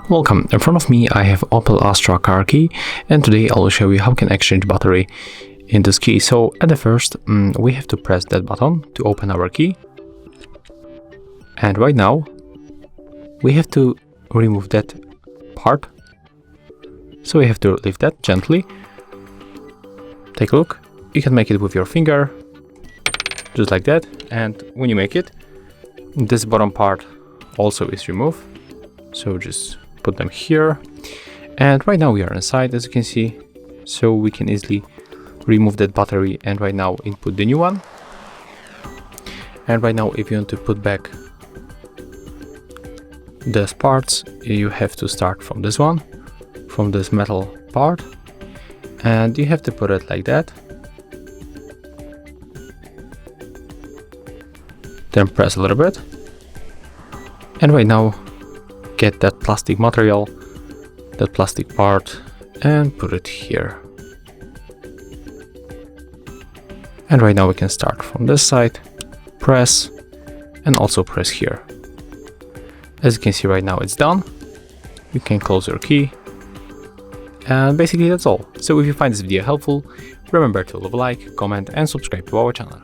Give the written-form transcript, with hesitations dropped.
Welcome, in front of me I have Opel Astra car key, and today I will show you how we can exchange battery in this key. So at the first, we have to press that button to open our key. And right now, we have to remove that part. So we have to lift that gently. Take a look. You can make it with your finger, just like that. And when you make it, this bottom part also is removed. So just put them here. And right now we are inside, as you can see. So we can easily remove that battery and right now input the new one. And right now, if you want to put back these parts, you have to start from this one, from this metal part, and you have to put it like that. Then press a little bit. And right now, get that plastic material, that plastic part, and put it here. And right now we can start from this side, press, and also press here. As you can see right now it's done. You can close your key. And basically that's all. So if you find this video helpful, remember to leave a like, comment, and subscribe to our channel.